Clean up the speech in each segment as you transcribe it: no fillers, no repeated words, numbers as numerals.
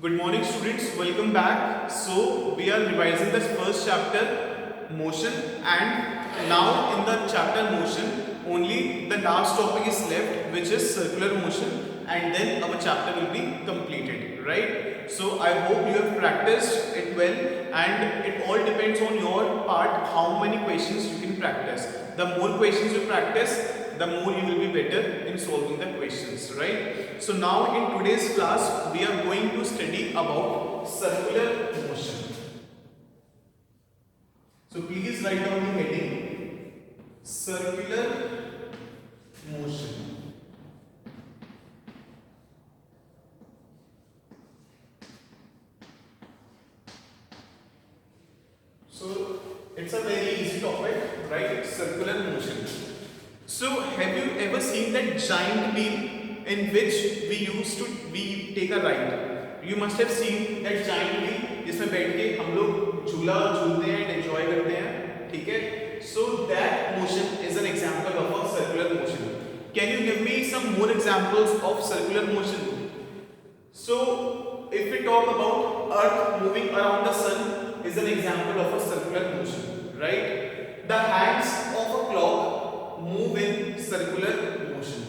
Good morning students, welcome back. So we are revising the first chapter motion, and now in the chapter motion only the last topic is left, which is circular motion, and then our chapter will be completed, right? So I hope you have practiced it well, and it all depends on your part how many questions you can practice. The more questions you practice, the more you will be better in solving the questions, right? So now in today's class we are going to study about circular motion. So please write down the heading circular motion. So it's a very easy topic, right? Circular motion. So have you ever seen that giant wheel in which we take a ride? You must have seen that giant wheel जिसमें बैठ के हम लोग झूला झूलते हैं, enjoy करते हैं, ठीक है? So that motion is an example of a circular motion. Can you give me some more examples of circular motion? So if we talk about Earth moving around the sun is an example of a circular motion, right? The hands of a clock move in circular motion.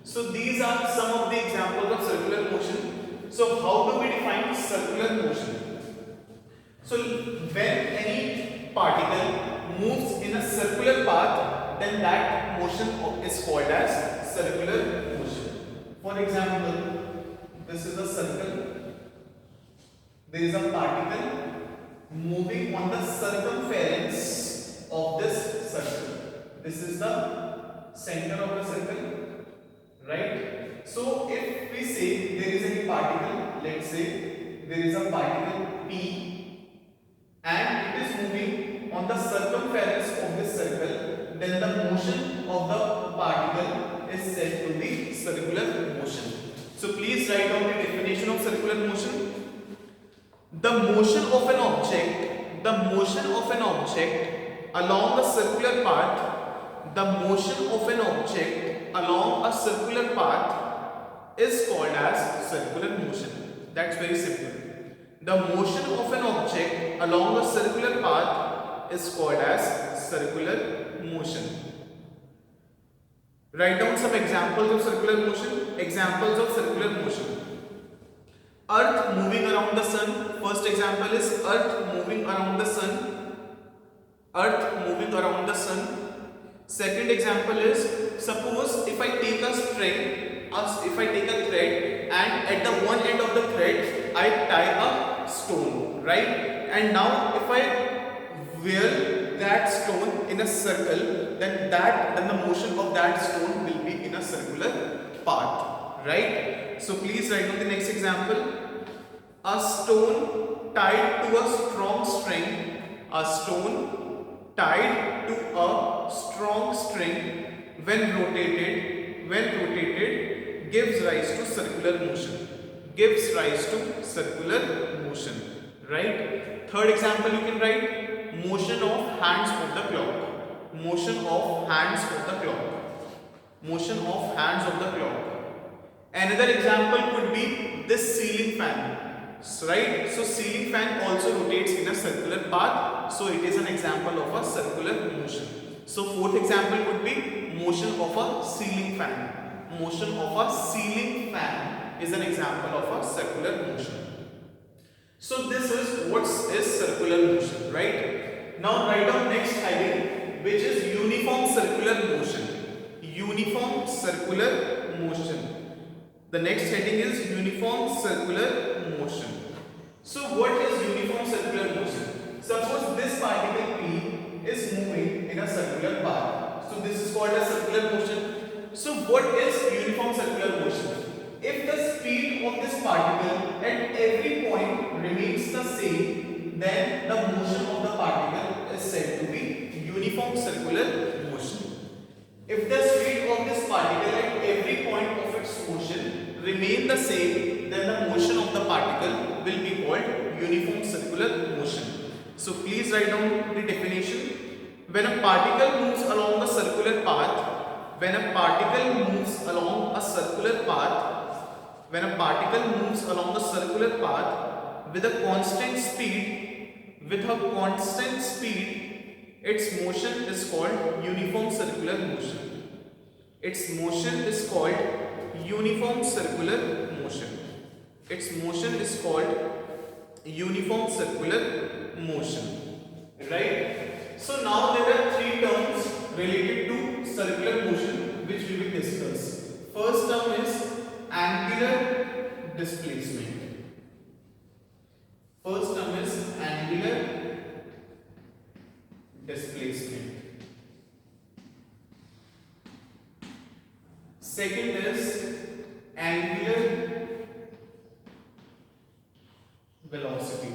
So these are some of the examples of circular motion. So how do we define circular motion? So when any particle moves in a circular path, then that motion is called as circular motion. For example, this is a circle. There is a particle moving on the circumference of this circle. This is the center of the circle, right? So if we say there is a particle, let's say there is a particle P, and it is moving on the circumference of this circle, then the motion of the particle is said to be circular motion. So please write down the definition of circular motion. The motion of an object along the circular path, the motion of an object along a circular path is called as circular motion. That's very simple. The motion of an object along a circular path is called as circular motion. Write down some examples of circular motion. Examples of circular motion. Earth moving around the sun. First example is Earth moving around the sun. Earth moving around the sun. Second example is, suppose if I take a string, if I take a thread, and at the one end of the thread I tie a stone, right? And now if I wear that stone in a circle, then the motion of that stone will be in a circular path, right? So please write down the next example. A stone tied to a strong string. A stone tied to a strong string when rotated gives rise to circular motion. Gives rise to circular motion, right? Third example you can write motion of hands of the clock. Motion of hands of the clock. Motion of hands of the clock. Another example could be this ceiling fan, right? So ceiling fan also rotates in a circular path, so it is an example of a circular motion. So fourth example would be motion of a ceiling fan. Motion of a ceiling fan is an example of a circular motion. So this is what is circular motion, right? Now write down next heading, which is uniform circular motion. Uniform circular motion. The next heading is uniform circular motion. So what is uniform circular motion? Suppose this particle P is moving in a circular path. So this is called a circular motion. So what is uniform circular motion? If the speed of this particle at every point remains the same, then the motion of the particle is said to be uniform circular motion. If the speed of this particle at every point of its motion remain the same, then the motion of the particle will be called uniform circular motion. So please write down the definition. When a particle moves along a circular path, when a particle moves along a circular path with a constant speed, its motion is called uniform circular motion. Its motion is called uniform circular motion. Its motion is called uniform circular motion. Right? So now there are three terms related to circular motion which we will discuss. First term is angular displacement. First term is angular displacement. Second is angular velocity.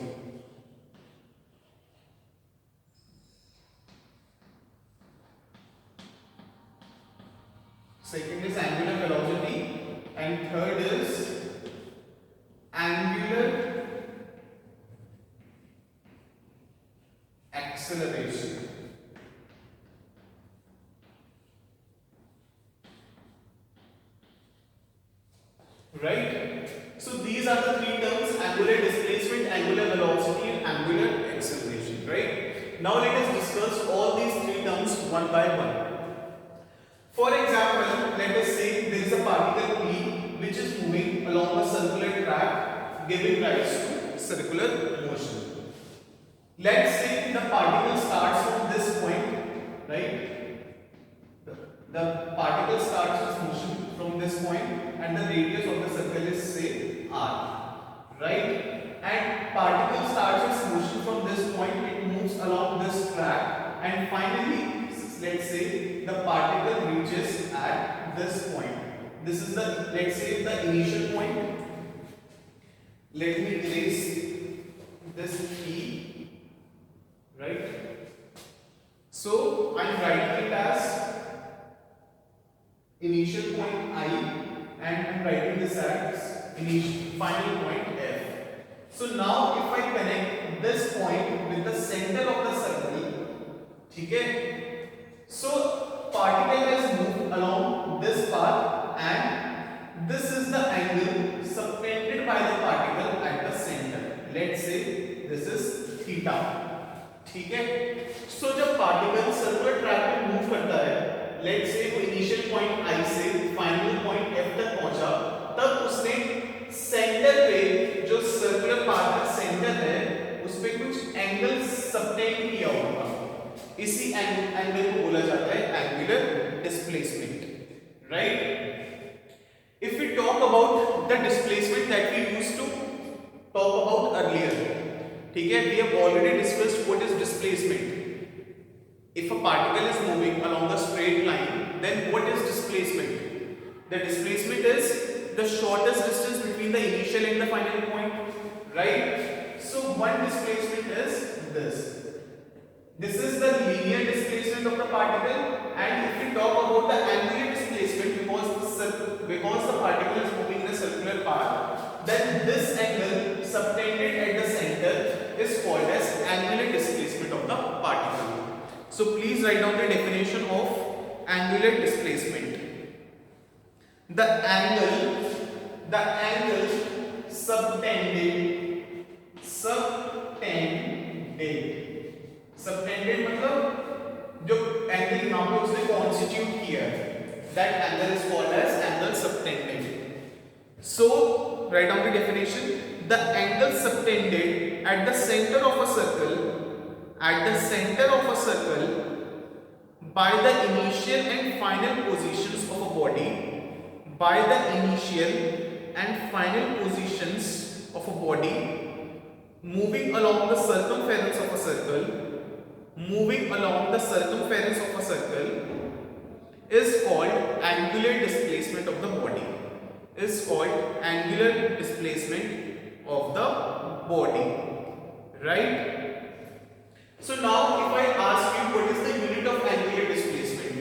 Second is angular velocity, and third is angular acceleration. Right? So these are the three terms: angular displacement, angular velocity, and angular acceleration. Right? Now let us discuss all these three terms one by one. For example, let us say there is a particle P which is moving along a circular track, giving rise to circular motion. Let's say the particle starts from this point, right? The particle starts its motion from this point, and the radius of the circle is say r, right? And particle starts its motion from this point, it moves along this track, and finally, let's say the particle reaches at this point. This is the, let's say, the initial point. Let me erase this P, right? So I'm writing it as initial point I, and I'm writing this as final point F. So now if I connect this point with the center of the circle, okay? So particle has moved along this path, and this is the angle subtended by the particle at the center. Let's say this is theta. ठीक है? So जब particle circular track में move करता है, let's say वो initial point I से final point F तक पहुंचा, तब उसने center पे जो circular path का center है, उस पे कुछ angle subtend किया होगा. इसी एंगल को बोला जाता है angular displacement. Right? If we talk about the displacement that we used to talk about earlier, ठीक है, we have already discussed what is displacement. If a particle is moving along a straight line, then what is displacement? The displacement is the shortest distance between the initial and the final point. Right? So one displacement is this. This is the linear displacement of the particle, and if we talk about the angular displacement, because the particle is moving in a circular path, then this angle subtended at the center is called as angular displacement of the particle. So please write down the definition of angular displacement. The angle subtended मतलब जो angle यहाँ पे उसने constitute किया है, that angle is called as angle subtended. So write down the definition. The angle subtended at the center of a circle, by the initial and final positions of a body, moving along the circumference of a circle, is called angular displacement of the body. Right? So now if I ask you what is the unit of angular displacement?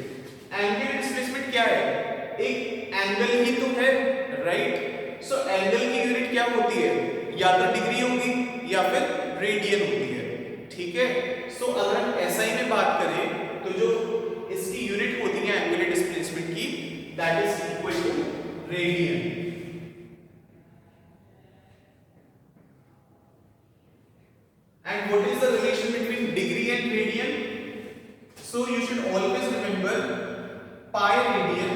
Angular displacement क्या है? एक angle ही तो है, right? So angle की unit क्या होती है? या तो डिग्री होगी या फिर रेडियन होती है. ठीक है? सो अगर हम एसआई में बात करें तो जो इसकी यूनिट होती है एंगुलर डिस्प्लेसमेंट की, that is equal to radian. pi radian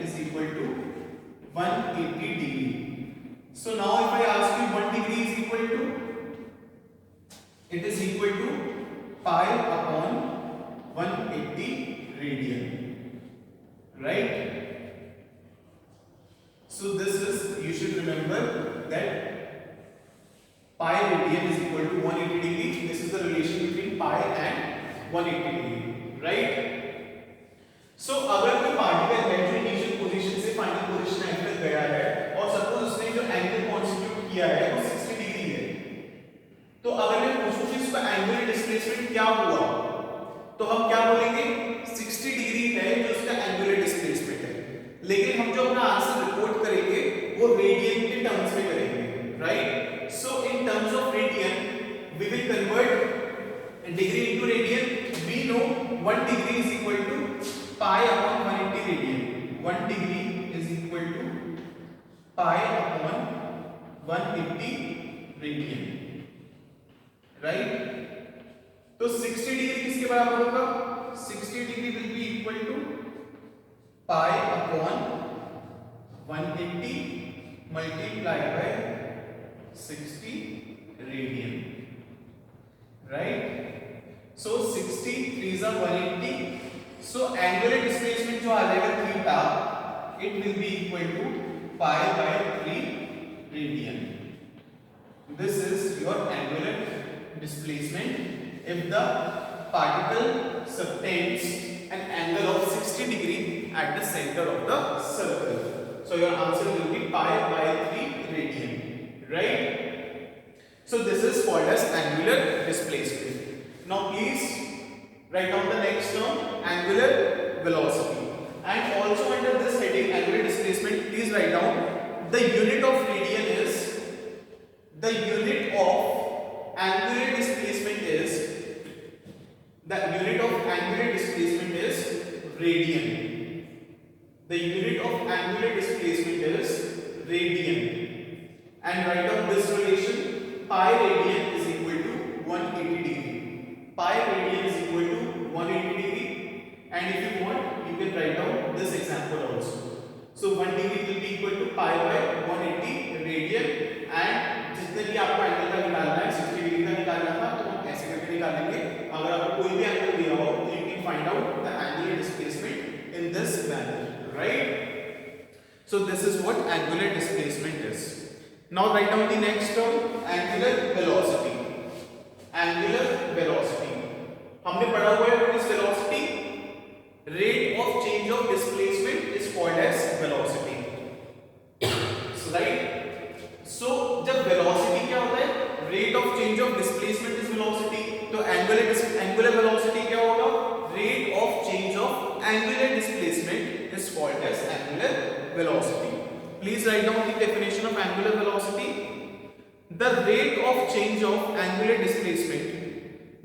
is equal to 180 degree. So now if I ask you 1 degree is equal to, it is equal to pi upon 180 radian, right? So this is, you should remember that pi radian is equal to 180 degree. This is the relation between pi and 180 degree, right? So अगर कोई particle है जो initial position से final position angle गया है और suppose उसने जो एंगल कॉन्स्टिट्यूट किया है वो 60 डिग्री है, तो अगर मैं पूछूं कि इसका एंगुलर डिस्प्लेसमेंट क्या हुआ, तो हम क्या बोलेंगे 60 डिग्री है जो उसका एंगुलर डिस्प्लेसमेंट है, लेकिन हम जो अपना आंसर रिपोर्ट करेंगे वो रेडियन के टर्म्स में करेंगे, right? So in terms of radian we will convert degree into radian. We know 1 degree is equal to pi upon 180 radian. 1 degree is equal to pi upon 180 radian, right? तो 60 degree किसके बराबर होगा? 60 degree will be equal to pi upon 180 multiplied by 60 radian, right? So 60 3 is 180. So angular displacement जो आ जाएगा theta, it will be equal to pi by 3 radian. This is your angular displacement if the particle subtends an angle of 60 degree at the center of the circle. So your answer will be pi by 3 radian, right? So this is called as angular displacement. Now please write down the next term, angular velocity, and also under this heading angular displacement please write down the unit of radian is, the unit of angular displacement is, the unit of angular displacement is radian. The unit of angular displacement is radian, and write down this relation, pi radian is equal to 180 degree. Pi radian is equal to 180 degree, and if you want you can write down this example also. So 1 degree will be equal to pi by 180 radian, and जितने भी आपको angle का निकालना है 60 degree का निकालना था तो हम ऐसे करके निकालेंगे. अगर आपको कोई भी एंगल दिया हो तो you can find out the angular displacement in this manner, right? So this is what angular displacement is. Now write down the next term, angular velocity. Angular velocity हमने पढ़ा हुआ है. What is velocity? Rate of change of displacement is called as velocity. So right. So जब velocity क्या होता है? Rate of change of displacement is velocity. तो angular velocity क्या होगा? Rate of change of angular displacement is called as angular velocity. Please write down the definition of angular velocity. The rate of change of angular displacement,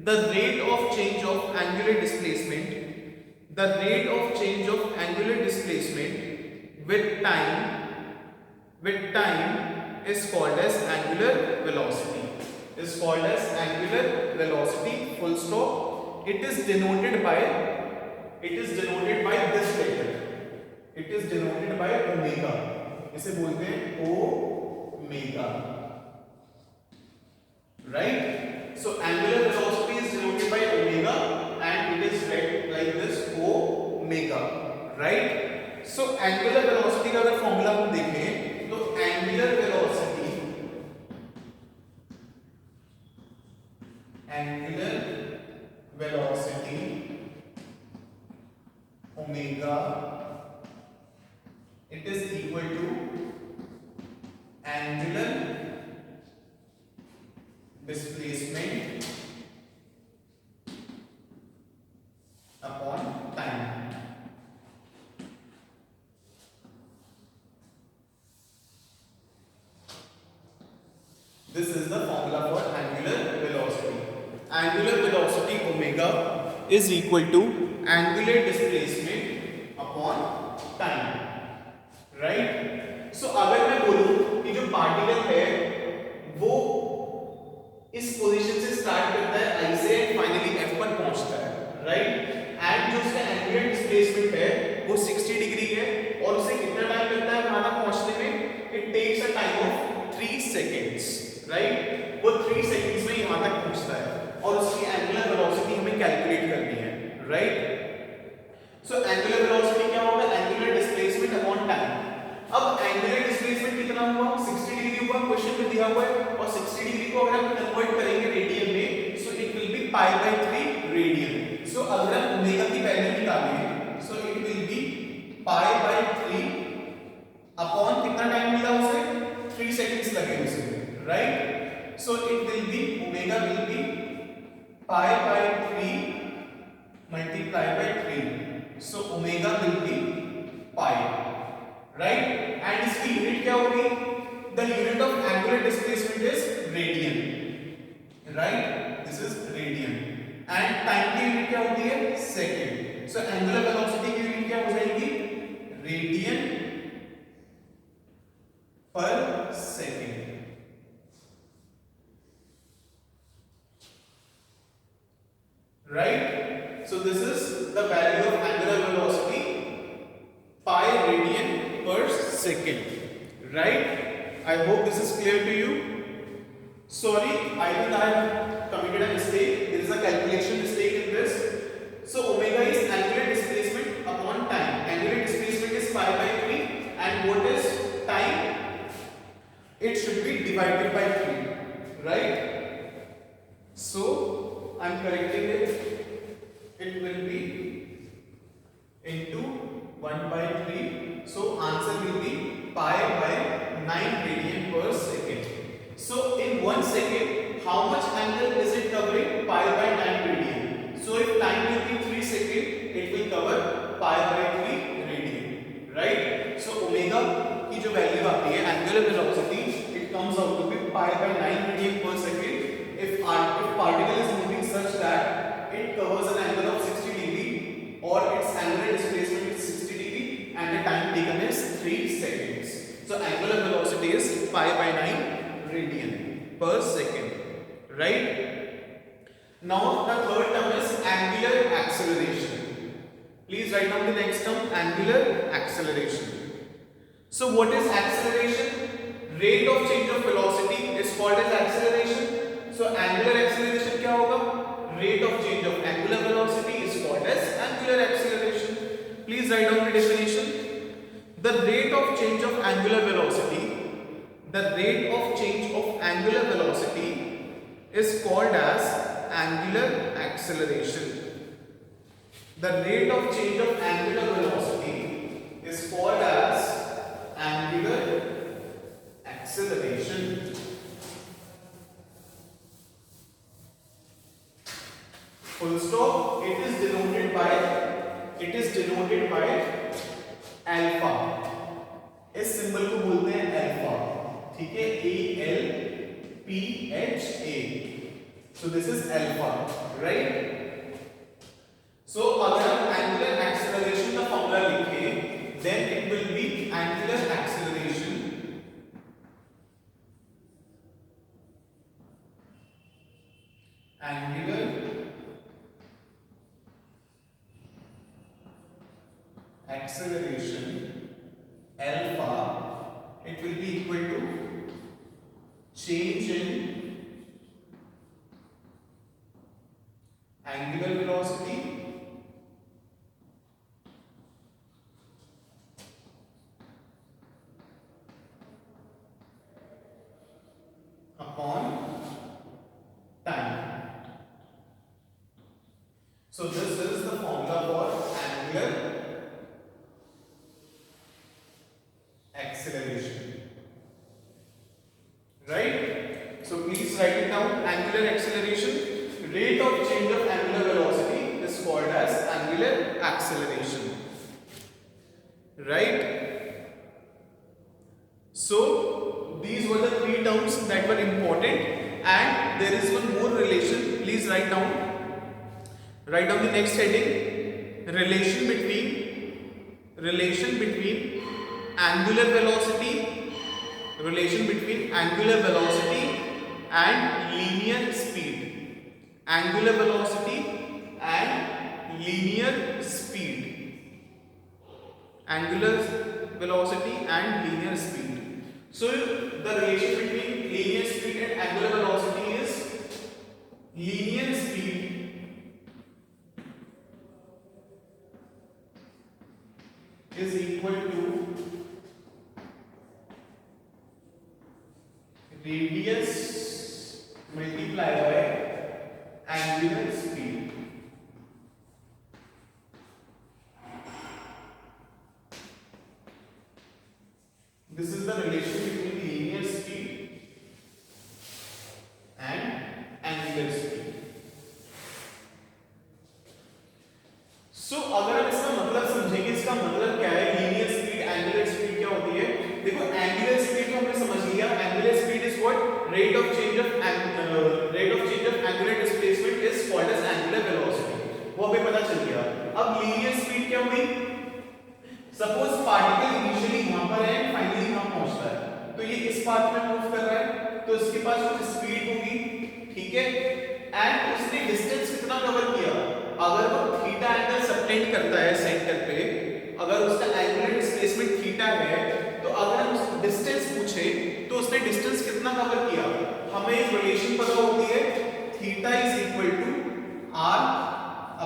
the rate of change of angular displacement, the rate of change of angular displacement with time is called as angular velocity. Is called as angular velocity, full stop. It is denoted by this letter. It is denoted by omega. इसे बोलते हैं omega. Right? So angular velocity is denoted by omega, and it is read like this omega, right? So angular velocity का अगर formula हम देखें तो angular velocity omega, it is equal to angular displacement upon time. This is the formula for angular velocity. Angular velocity omega is equal to angular displacement upon time, right? So अगर मैं बोलूं कि जो particle है वो इस position से start करता है I से फाइनली F पर पहुंचता दिया हुआ है और 60 डिग्री को अगर हम कन्वर्ट करेंगे रेडियन में, so it will be pi by 3 radian. So अगर हम ओमेगा की वैल्यू निकालें, so it will be pi by 3 upon कितना टाइम मिला उसे, 3 सेकंड्स लगे उसे, right. So it will be omega will be pi by 3 multiply by 3, so omega will be pi, right? And इसकी यूनिट क्या होगी? The unit of angular displacement is radian, right? This is radian. And time की unit क्या होती है? Second. So angular velocity की unit क्या हो जाएगी? Radian per second. Right? So this is the value of angular velocity, pi radian per second, right? I hope this is clear to you. Sorry, I think I have committed a mistake. There is a calculation mistake in this. So omega is angular displacement upon time. Angular displacement is pi by 3, and what is time? It should be divided by 3, right? So I am correcting it. It will be into 1 by 3. So answer will be pi by 9 radian per second. So in 1 second, how much angle is it covering? Pi by 9 radian. So if time will be 3 seconds, it will cover pi by 3 radian, right? So omega की जो value आती है angular velocity, it comes out to be pi by 9 radian per second if particle is moving such that it covers an angle of 60 degree or its angular displacement is 60 degree and the time taken is 3 seconds. So angular velocity is pi by 9 radian per second, right? Now the third term is angular acceleration. Please write down the next term, angular acceleration. So what is acceleration? Rate of change of velocity is called as acceleration. So angular acceleration क्या होगा? Rate of change of angular velocity is called as angular acceleration. Please write down the definition. The rate of change of angular velocity, the rate of change of angular velocity is called as angular acceleration. The rate of change of angular velocity is called as angular acceleration. Full stop. It is denoted by alpha. इस symbol को बोलते हैं alpha, ठीक है? ALPHA. So this is alpha, right? So अगर हम angular acceleration का formula लिखें, then it will be angular acceleration alpha, it will be equal to change in angular velocity upon time. So this is the formula for angular acceleration, right? So please write it down. Angular acceleration, rate of change of angular velocity is called as angular acceleration, right? So these were the three terms that were important, and there is one more relation. Please write down the next heading, relation between angular velocity and linear speed. Angular velocity and linear speed. Angular velocity and linear speed. So the relation between linear speed and angular velocity is linear speed is equal to radius multiplied by angular speed. This is the relation between linear speed and angular speed. So अगर हम इसका मतलब समझेंगे, इसका मतलब क्या है, linear speed angular speed क्या होती है। देखो एंगुलर स्पीड तो हमने समझ लिया, angular speed is what, rate of change of angular displacement is called as angular velocity, वो हमें पता चल गया। अब लीनियर स्पीड क्या हुई, सपोज पार्टिकल इनिशियली यहां पर है, फाइनली यहां पहुंचता है, तो ये इस पाथ में मूव कर रहा है, तो इसके पास कुछ स्पीड होगी, ठीक है, एंड उसने डिस्टेंस कितना कवर किया, अगर वो थीटा एंगल सबटेंड करता है सेंटर पे, अगर उसका एंगुलर डिस्प्लेसमेंट थीटा है, तो अगर हम डिस्टेंस पूछे तो उसने डिस्टेंस कितना कवर किया, हमें एक रिलेशन पता होती है, theta is equal to r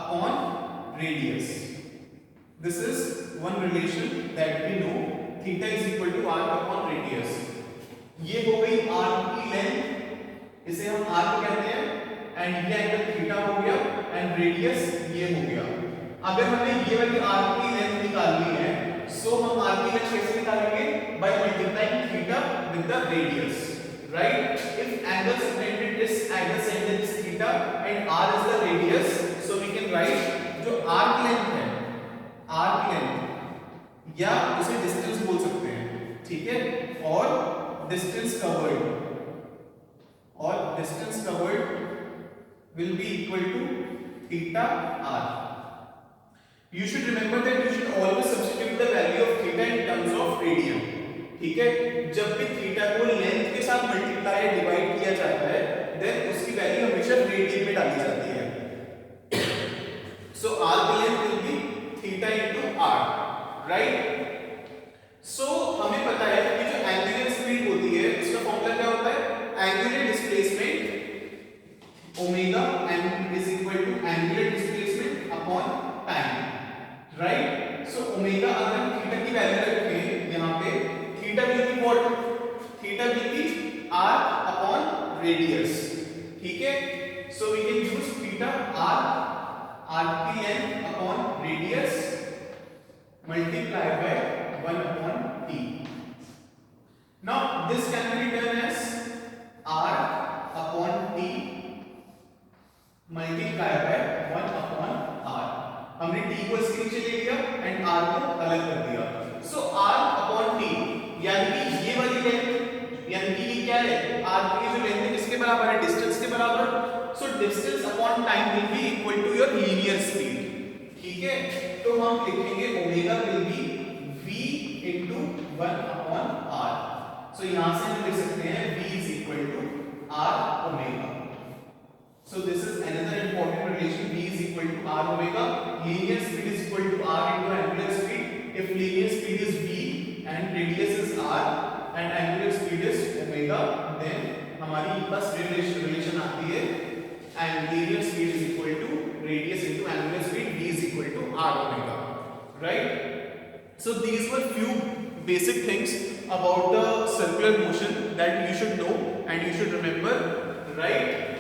upon radius. This is one relation that we know, theta is equal to r upon radius. ये हो गई आर की लेंथ, इसे हम आर कहते हैं, एंड ये एंगल थीटा हो गया, एंड रेडियस ये हो गया। अगर हमने ये वाली आर की लेंथ निकालनी है, सो हम आर की लेंथ कैसे निकालेंगे, by multiplying theta with the radius, right. If angle subtended is angle centre is theta and r is the radius, so we can write जो आर की लेंथ है, आर की लेंथ या उसे डिस्टेंस बोल सकते हैं, ठीक है, और distance covered will be equal to theta r. You should remember that you should always substitute the value of theta in terms of radian, ठीक है। जब भी थीटा को लेंथ के साथ मल्टीप्लाई या डिवाइड किया जाता है, देन उसकी वैल्यू हमेशा रेडियन में डाली जाती है। So r की length will be theta into r, right? So हमें पता है कि जो एंगुलर स्पीड होती है उसका फॉर्मूला क्या होता है, angular displacement omega is equal to angular displacement upon time, right? So omega अगर हम थीटा की वैल्यू रखें यहाँ पे, theta will be what, theta will be r upon radius, ठीक है। So we can use theta r की length upon radius multiplied by 1 upon t. Now this can be written as r upon t multiplied by 1 upon r. हमने t को इसके नीचे ले लिया and r को अलग कर दिया। सो r upon t यानी कि ये वाली लेंथ, यानी कि ये क्या है, r की जो लेंथ है किसके बराबर है, डिस्टेंस के बराबर। So distance upon time will be equal to your linear speed, ठीक है। तो हम लिखेंगे omega will be v into 1 upon r। So यहां से हम लिख सकते हैं v is equal to r omega। So this is another important relation, v is equal to r omega. Linear speed is equal to r into angular speed. If linear speed is v and radius is r and angular speed is omega, then हमारी बस relation आती है, and linear speed is equal to radius into angular speed, v is equal to r omega, right? So these were few basic things about the circular motion that you should know and you should remember, right?